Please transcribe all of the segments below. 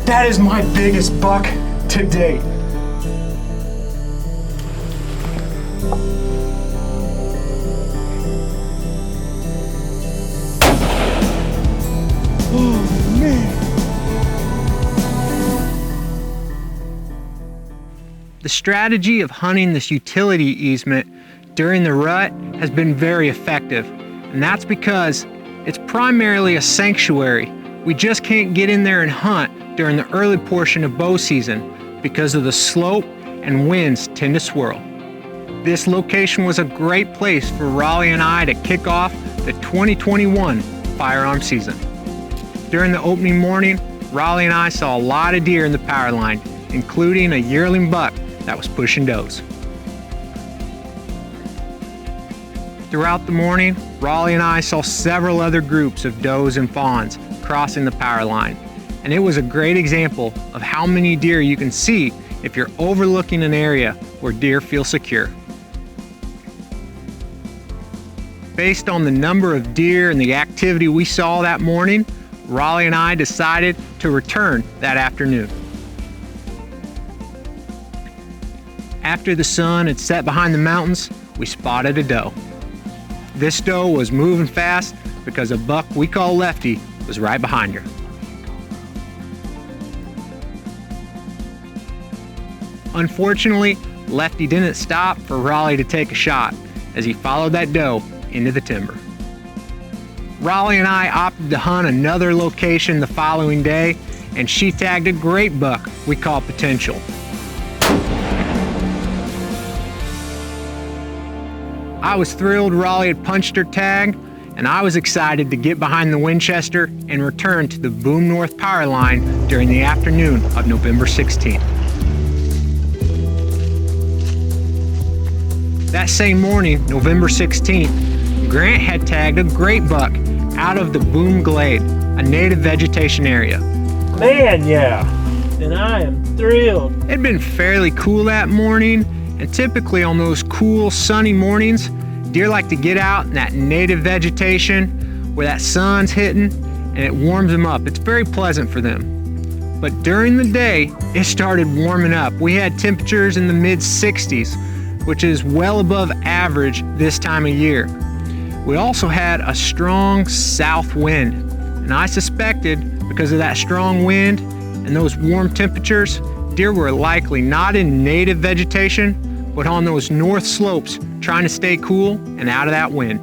That is my biggest buck to date. Oh, man. The strategy of hunting this utility easement during the rut has been very effective, and that's because it's primarily a sanctuary. We just can't get in there and hunt during the early portion of bow season because of the slope and winds tend to swirl. This location was a great place for Raleigh and I to kick off the 2021 firearm season. During the opening morning, Raleigh and I saw a lot of deer in the power line, including a yearling buck that was pushing does. Throughout the morning, Raleigh and I saw several other groups of does and fawns crossing the power line, and it was a great example of how many deer you can see if you're overlooking an area where deer feel secure. Based on the number of deer and the activity we saw that morning, Raleigh and I decided to return that afternoon. After the sun had set behind the mountains, we spotted a doe. This doe was moving fast because a buck we call Lefty was right behind her. Unfortunately, Lefty didn't stop for Raleigh to take a shot as he followed that doe into the timber. Raleigh and I opted to hunt another location the following day, and she tagged a great buck we call Potential. I was thrilled Raleigh had punched her tag, and I was excited to get behind the Winchester and return to the Boom North power line during the afternoon of November 16th. That same morning, November 16th, Grant had tagged a great buck out of the Boom Glade, a native vegetation area. Man, yeah, and I am thrilled. It had been fairly cool that morning, and typically on those cool, sunny mornings, deer like to get out in that native vegetation where that sun's hitting and it warms them up. It's very pleasant for them. But during the day, it started warming up. We had temperatures in the mid-60s, which is well above average this time of year. We also had a strong south wind, and I suspected because of that strong wind and those warm temperatures, deer were likely not in native vegetation, but on those north slopes trying to stay cool and out of that wind.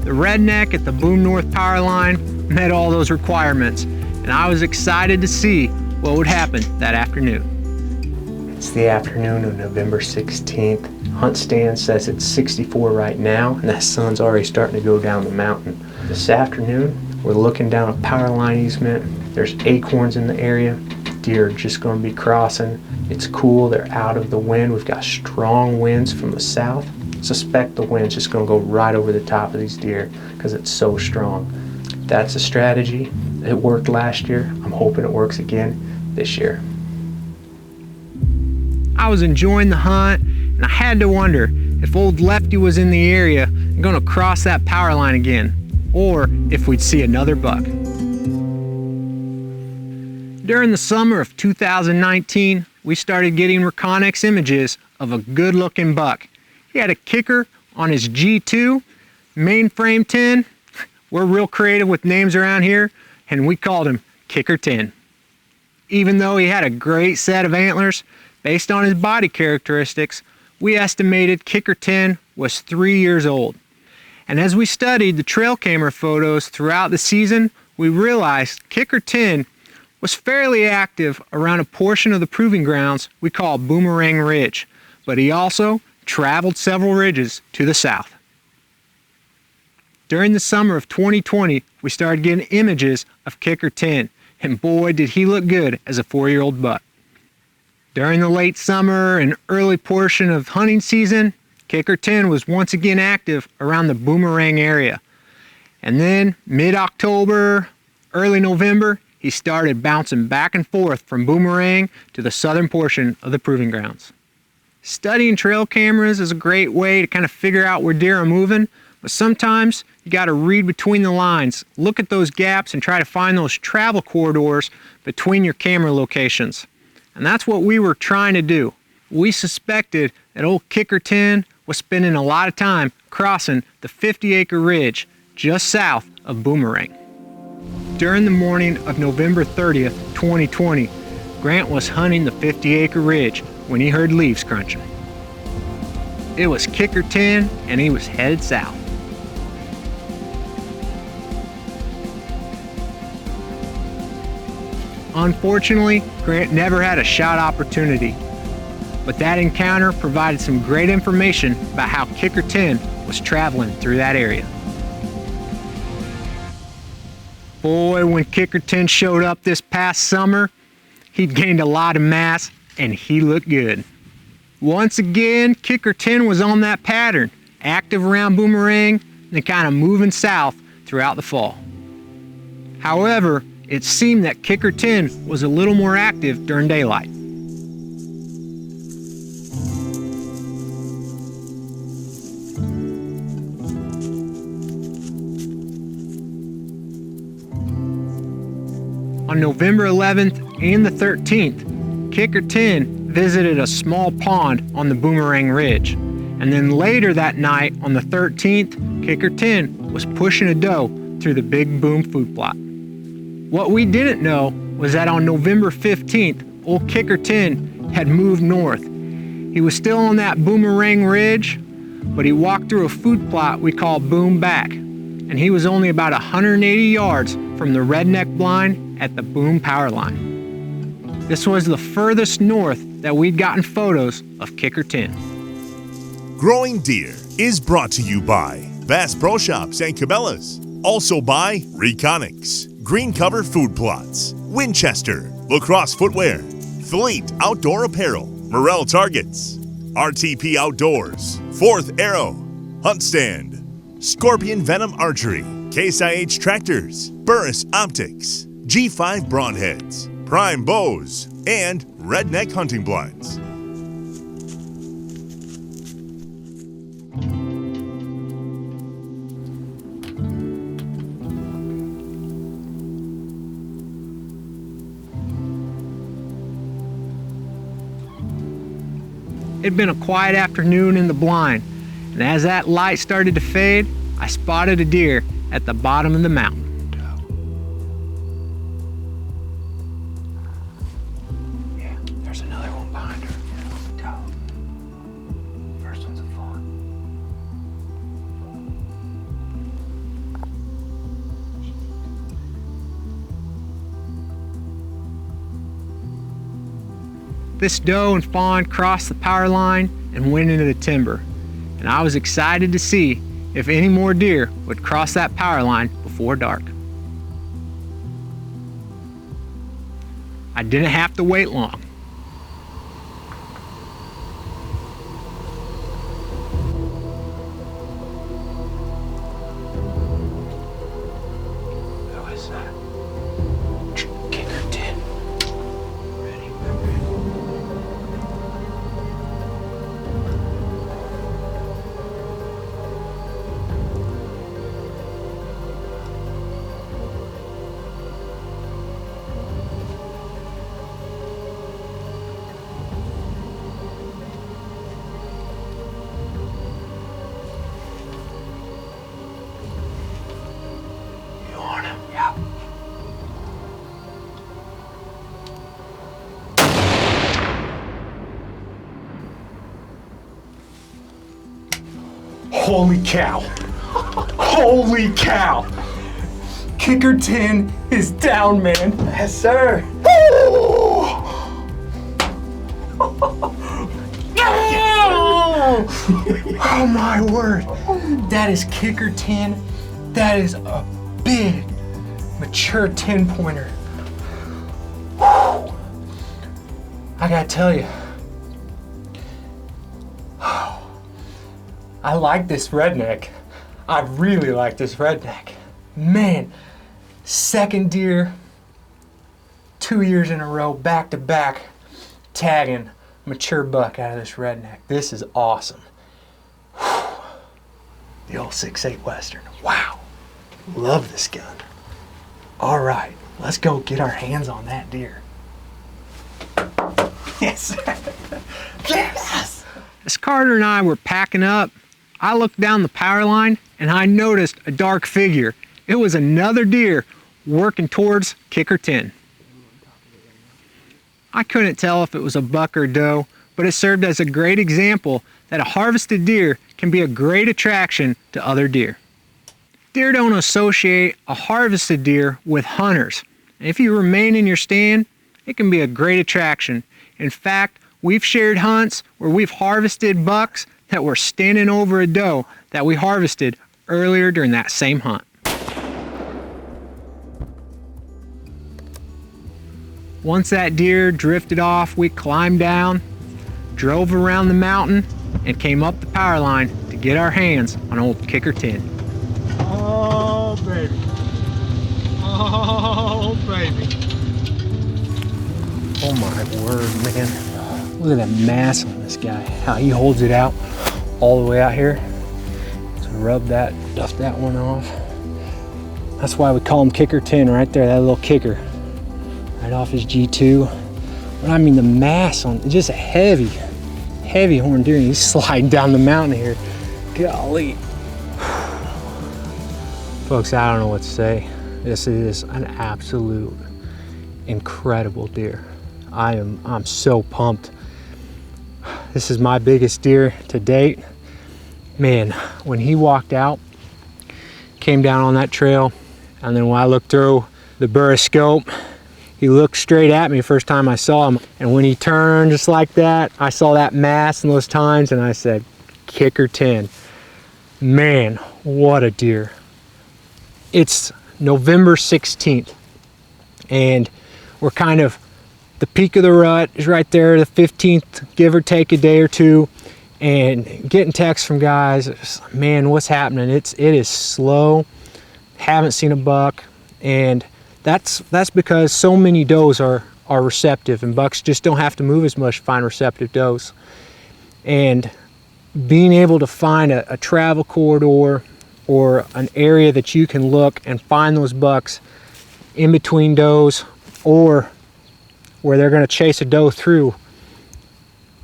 The Redneck at the Boom North power line met all those requirements, and I was excited to see what would happen that afternoon. It's the afternoon of November 16th. Hunt stand says it's 64 right now, and that sun's already starting to go down the mountain. This afternoon, we're looking down a power line easement. There's acorns in the area. Deer are just going to be crossing. It's cool, they're out of the wind. We've got strong winds from the south. Suspect the wind's just going to go right over the top of these deer because it's so strong. That's a strategy. It worked last year. I'm hoping it works again this year. I was enjoying the hunt, and I had to wonder if old Lefty was in the area and going to cross that power line again, or if we'd see another buck. During the summer of 2019, we started getting Reconyx images of a good-looking buck. He had a kicker on his G2, mainframe 10. We're real creative with names around here, and we called him Kicker 10. Even though he had a great set of antlers, based on his body characteristics, we estimated Kicker 10 was 3 years old. And as we studied the trail camera photos throughout the season, we realized Kicker 10 was fairly active around a portion of the proving grounds we call Boomerang Ridge, but he also traveled several ridges to the south. During the summer of 2020, we started getting images of Kicker 10, and boy did he look good as a 4-year-old buck. During the late summer and early portion of hunting season, Kicker 10 was once again active around the Boomerang area. And then mid-October, early November, he started bouncing back and forth from Boomerang to the southern portion of the proving grounds. Studying trail cameras is a great way to kind of figure out where deer are moving, But sometimes you got to read between the lines, look at those gaps, and try to find those travel corridors between your camera locations. And that's what we were trying to do. We suspected that old Kicker 10 was spending a lot of time crossing the 50-acre ridge just south of Boomerang. During the morning of November 30th, 2020, Grant was hunting the 50-acre ridge when he heard leaves crunching. It was Kicker 10 and he was headed south. Unfortunately, Grant never had a shot opportunity, but that encounter provided some great information about how Kicker 10 was traveling through that area. Boy, when Kicker 10 showed up this past summer, he'd gained a lot of mass and he looked good. Once again, Kicker 10 was on that pattern, active around Boomerang and kind of moving south throughout the fall. However, it seemed that Kicker 10 was a little more active during daylight. On November 11th and the 13th, Kicker 10 visited a small pond on the Boomerang Ridge. And then later that night, on the 13th, Kicker 10 was pushing a doe through the Big Boom food plot. What we didn't know was that on November 15th, old Kicker 10 had moved north. He was still on that Boomerang Ridge, but he walked through a food plot we call Boom Back, and he was only about 180 yards from the Redneck Blind at the Boom power line. This was the furthest north that we'd gotten photos of Kicker 10. Growing Deer is brought to you by Bass Pro Shops and Cabela's. Also by Reconics, Green Cover Food Plots, Winchester, Lacrosse Footwear, Fleet Outdoor Apparel, Morel Targets, RTP Outdoors, Fourth Arrow, Hunt Stand, Scorpion Venom Archery, Case IH Tractors, Burris Optics, G5 Broadheads, Prime Bows, and Redneck Hunting Blinds. It'd been a quiet afternoon in the blind, and as that light started to fade, I spotted a deer at the bottom of the mountain. Yeah, there's another one behind her. First one's a fawn. This doe and fawn crossed the power line and went into the timber, and I was excited to see if any more deer would cross that power line before dark. I didn't have to wait long. Who is that? Kicker 10. Ready? You on him? Yeah. Holy cow! Holy cow! Kicker 10 is down, man. Yes, sir. Oh my word! That is Kicker 10. That is a big, mature 10-pointer. I gotta tell you, I like this redneck. I really like this redneck. Man, second deer, 2 years in a row, back to back, tagging mature buck out of this redneck. This is awesome. The old 6.8 Western. Wow. Love this gun. All right, let's go get our hands on that deer. Yes. Yes. As Carter and I were packing up, I looked down the power line and I noticed a dark figure. It was another deer working towards kicker 10. I couldn't tell if it was a buck or doe, but it served as a great example that a harvested deer can be a great attraction to other deer. Deer don't associate a harvested deer with hunters. If you remain in your stand, it can be a great attraction. In fact, we've shared hunts where we've harvested bucks that were standing over a doe that we harvested earlier during that same hunt. Once that deer drifted off, we climbed down, drove around the mountain, and came up the power line to get our hands on old kicker 10. Oh, baby. Oh, baby. Oh my word, man. Look at that mass on this guy. How he holds it out all the way out here. So rub that, duff that one off. That's why we call him kicker 10 right there, that little kicker. Right off his G2. But I mean the mass on, just a heavy horn deer. He's sliding down the mountain here. Golly. Folks, I don't know what to say. This is an absolute incredible deer. I'm so pumped. This is my biggest deer to date. Man, when he walked out, came down on that trail, and then when I looked through the buroscope, he looked straight at me first time I saw him. And when he turned just like that, I saw that mass in those times and I said, kicker 10. Man, what a deer. It's November 16th and we're kind of, the peak of the rut is right there, the 15th, give or take a day or two, and getting texts from guys, man, what's happening? It is slow, haven't seen a buck, and that's because so many does are receptive, and bucks just don't have to move as much to find receptive does. And being able to find a travel corridor or an area that you can look and find those bucks in between does, or where they're going to chase a doe through,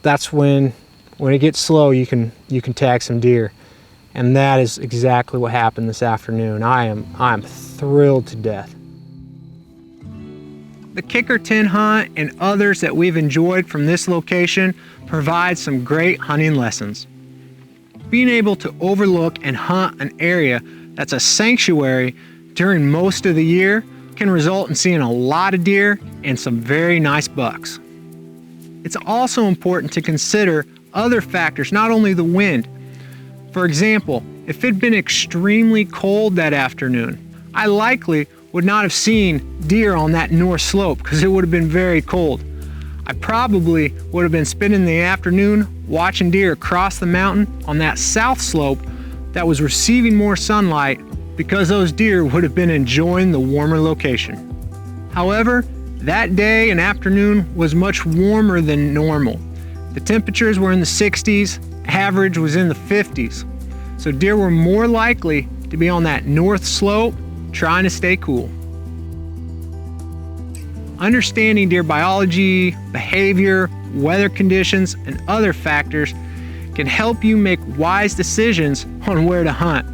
that's when it gets slow, you can tag some deer. And that is exactly what happened this afternoon. I'm thrilled to death. The kicker 10 hunt and others that we've enjoyed from this location provide some great hunting lessons. Being able to overlook and hunt an area that's a sanctuary during most of the year can result in seeing a lot of deer and some very nice bucks. It's also important to consider other factors, not only the wind. For example, if it had been extremely cold that afternoon, I likely would not have seen deer on that north slope because it would have been very cold. I probably would have been spending the afternoon watching deer across the mountain on that south slope that was receiving more sunlight because those deer would have been enjoying the warmer location. However, that day and afternoon was much warmer than normal. The temperatures were in the 60s, average was in the 50s. So deer were more likely to be on that north slope trying to stay cool. Understanding deer biology, behavior, weather conditions, and other factors can help you make wise decisions on where to hunt.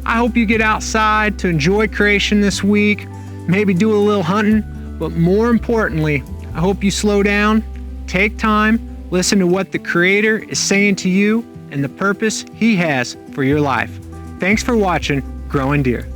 I hope you get outside to enjoy creation this week, maybe do a little hunting, but more importantly, I hope you slow down, take time, listen to what the Creator is saying to you and the purpose He has for your life. Thanks for watching Growing Deer.